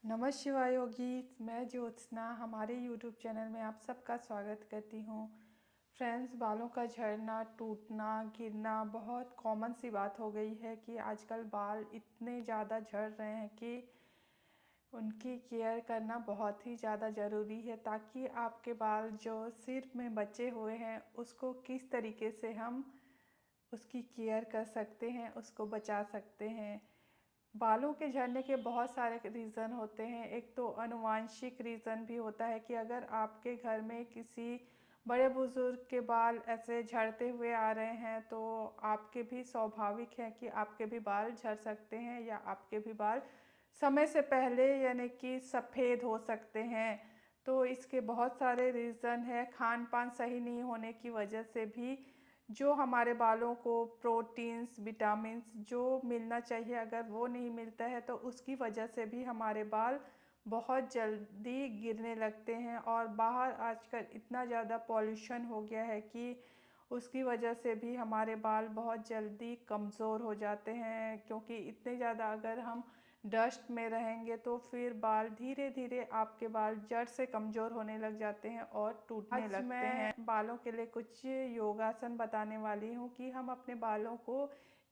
नमः शिवाय योगी। मैं ज्योत्सना हमारे YouTube चैनल में आप सबका स्वागत करती हूँ। फ्रेंड्स, बालों का झड़ना, टूटना, गिरना बहुत कॉमन सी बात हो गई है कि आजकल बाल इतने ज़्यादा झड़ रहे हैं कि उनकी केयर करना बहुत ही ज़्यादा ज़रूरी है, ताकि आपके बाल जो सिर में बचे हुए हैं उसको किस तरीके से हम उसकी केयर कर सकते हैं, उसको बचा सकते हैं। बालों के झड़ने के बहुत सारे रीज़न होते हैं। एक तो आनुवांशिक रीज़न भी होता है कि अगर आपके घर में किसी बड़े बुजुर्ग के बाल ऐसे झड़ते हुए आ रहे हैं तो आपके भी स्वाभाविक है कि आपके भी बाल झड़ सकते हैं, या आपके भी बाल समय से पहले यानी कि सफ़ेद हो सकते हैं। तो इसके बहुत सारे रीज़न है। खान पान सही नहीं होने की वजह से भी जो हमारे बालों को प्रोटीन्स, विटामिन्स जो मिलना चाहिए, अगर वो नहीं मिलता है तो उसकी वजह से भी हमारे बाल बहुत जल्दी गिरने लगते हैं। और बाहर आजकल इतना ज़्यादा पॉल्यूशन हो गया है कि उसकी वजह से भी हमारे बाल बहुत जल्दी कमज़ोर हो जाते हैं, क्योंकि इतने ज़्यादा अगर हम डस्ट में रहेंगे तो फिर बाल धीरे धीरे आपके बाल जड़ से कमज़ोर होने लग जाते हैं और टूटने लगते हैं। बालों के लिए कुछ योगासन बताने वाली हूँ कि हम अपने बालों को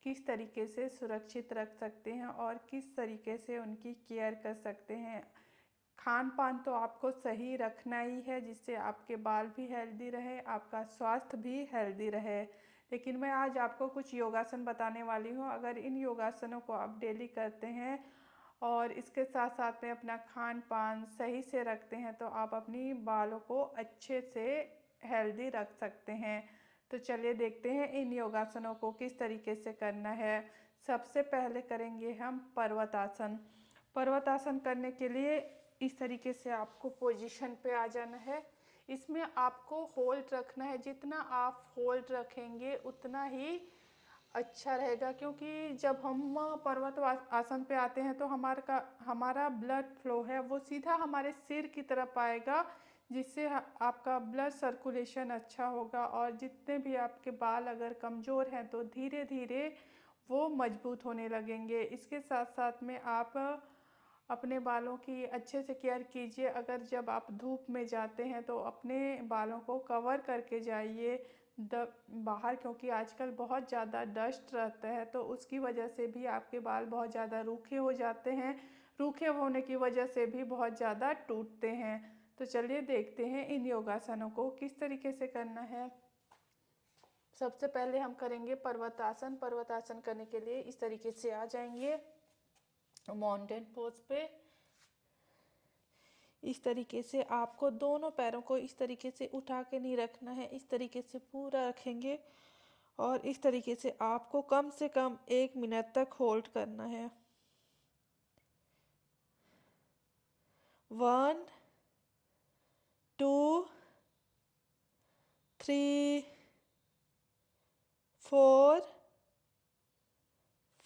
किस तरीके से सुरक्षित रख सकते हैं और किस तरीके से उनकी केयर कर सकते हैं। खान पान तो आपको सही रखना ही है, जिससे आपके बाल भी हेल्दी रहे, आपका स्वास्थ्य भी हेल्दी रहे। लेकिन मैं आज आपको कुछ योगासन बताने वाली हूँ। अगर इन योगासनों को आप डेली करते हैं और इसके साथ साथ में अपना खान पान सही से रखते हैं तो आप अपनी बालों को अच्छे से हेल्दी रख सकते हैं। तो चलिए देखते हैं इन योगासनों को किस तरीके से करना है। सबसे पहले करेंगे हम पर्वतासन। पर्वतासन करने के लिए इस तरीके से आपको पोजीशन पे आ जाना है। इसमें आपको होल्ड रखना है। जितना आप होल्ड रखेंगे उतना ही अच्छा रहेगा, क्योंकि जब हम पर्वत आसन पे आते हैं तो हमारा ब्लड फ्लो है वो सीधा हमारे सिर की तरफ आएगा, जिससे आपका ब्लड सर्कुलेशन अच्छा होगा। और जितने भी आपके बाल अगर कमज़ोर हैं तो धीरे धीरे वो मजबूत होने लगेंगे। इसके साथ साथ में आप अपने बालों की अच्छे से केयर कीजिए। अगर जब आप धूप में जाते हैं तो अपने बालों को कवर करके जाइए बाहर, क्योंकि आजकल बहुत ज़्यादा डस्ट रहता है तो उसकी वजह से भी आपके बाल बहुत ज़्यादा रूखे हो जाते हैं। रूखे होने की वजह से भी बहुत ज़्यादा टूटते हैं। तो चलिए देखते हैं इन योगासनों को किस तरीके से करना है। सबसे पहले हम करेंगे पर्वतासन। पर्वतासन करने के लिए इस तरीके से आ जाएंगे माउंटेन पोज पे। इस तरीके से आपको दोनों पैरों को इस तरीके से उठा के नहीं रखना है, इस तरीके से पूरा रखेंगे और इस तरीके से कम 1 मिनट तक होल्ड करना है। 1 2 3 4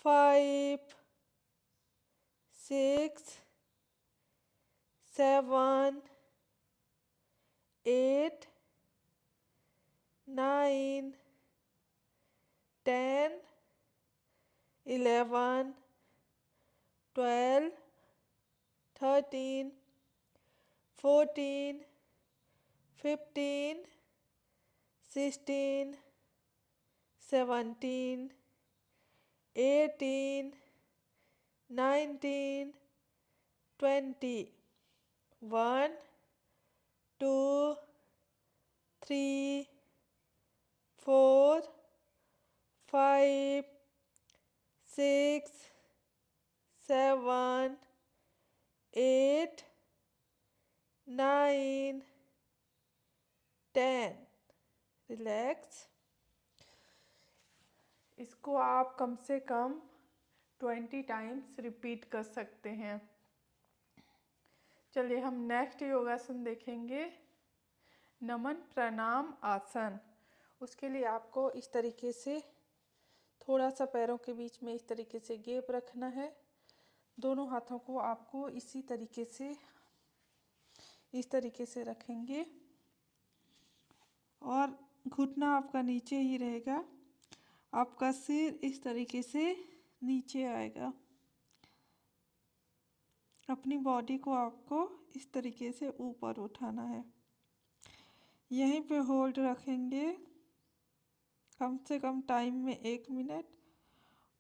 5 6 7 8 9 10 11 12 13 14 15 16 17 18 19 20 1 2 3 4 5 6 7 8 9 10। रिलैक्स। इसको आप कम से कम 20 टाइम्स रिपीट कर सकते हैं। चलिए हम नेक्स्ट योगासन देखेंगे, नमन प्रणाम आसन। उसके लिए आपको इस तरीके से थोड़ा सा पैरों के बीच में इस तरीके से गैप रखना है। दोनों हाथों को आपको इस तरीके से रखेंगे और घुटना आपका नीचे ही रहेगा। आपका सिर इस तरीके से नीचे आएगा। अपनी बॉडी को आपको इस तरीके से ऊपर उठाना है। यहीं पे होल्ड रखेंगे कम से कम टाइम में 1 मिनट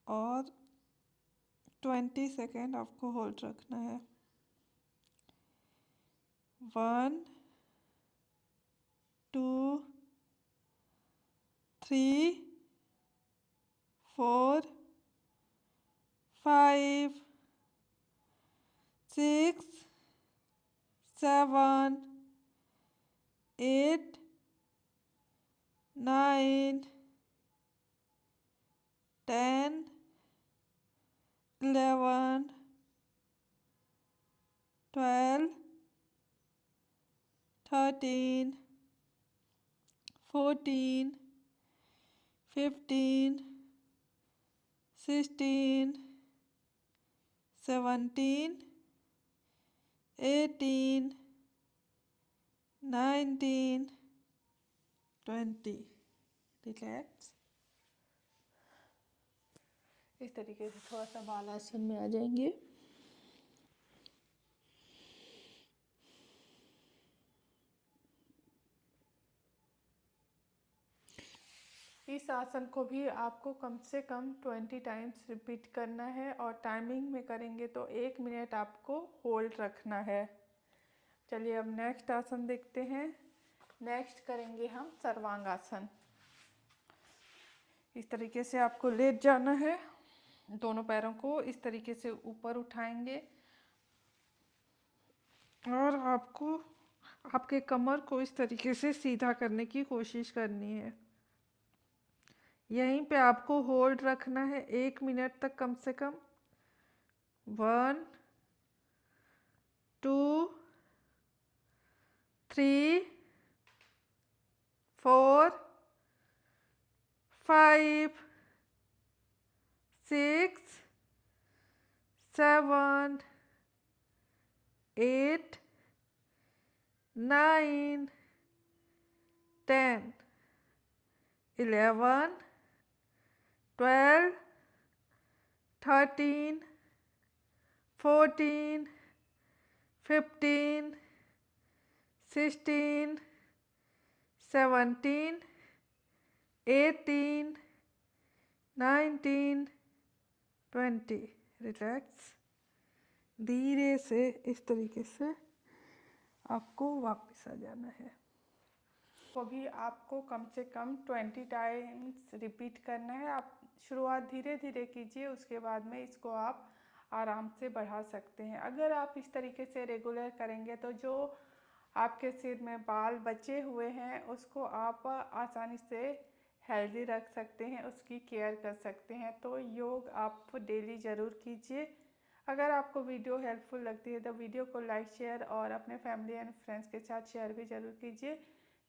और 20 सेकेंड आपको होल्ड रखना है। 1 2 3 4 5 6 7 8 9 10 11 12 13 14 15 16 17 18 19 20। रिलैक्स। इस तरीके से थोड़ा सा बालासन में आ जाएंगे। इस आसन को भी आपको कम से कम 20 टाइम्स रिपीट करना है और टाइमिंग में करेंगे तो 1 मिनट आपको होल्ड रखना है। चलिए अब नेक्स्ट आसन देखते हैं। नेक्स्ट करेंगे हम सर्वांगासन। इस तरीके से आपको लेट जाना है। दोनों पैरों को इस तरीके से ऊपर उठाएंगे और आपको आपके कमर को इस तरीके से सीधा करने की कोशिश करनी है। यहीं पे आपको होल्ड रखना है 1 मिनट तक कम से कम। 1 2 3 4 5 6 7 8 9 10 11 12 13 14 15 16 17 18 19 20। रिलैक्स। धीरे से इस तरीके से आपको वापस आ जाना है। तो भी आपको कम से कम 20 टाइम्स रिपीट करना है। आप शुरुआत धीरे धीरे कीजिए, उसके बाद में इसको आप आराम से बढ़ा सकते हैं। अगर आप इस तरीके से रेगुलर करेंगे तो जो आपके सिर में बाल बचे हुए हैं उसको आप आसानी से हेल्दी रख सकते हैं, उसकी केयर कर सकते हैं। तो योग आप डेली ज़रूर कीजिए। अगर आपको वीडियो हेल्पफुल लगती है तो वीडियो को लाइक शेयर और अपने फैमिली एंड फ्रेंड्स के साथ शेयर भी ज़रूर कीजिए।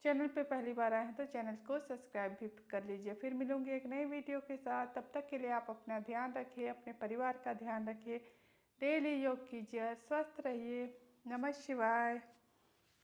चैनल पे पहली बार आए हैं तो चैनल को सब्सक्राइब भी कर लीजिए। फिर मिलूंगी एक नई वीडियो के साथ। तब तक के लिए आप अपना ध्यान रखिए, अपने परिवार का ध्यान रखिए, डेली योग कीजिए, स्वस्थ रहिए। नमः शिवाय।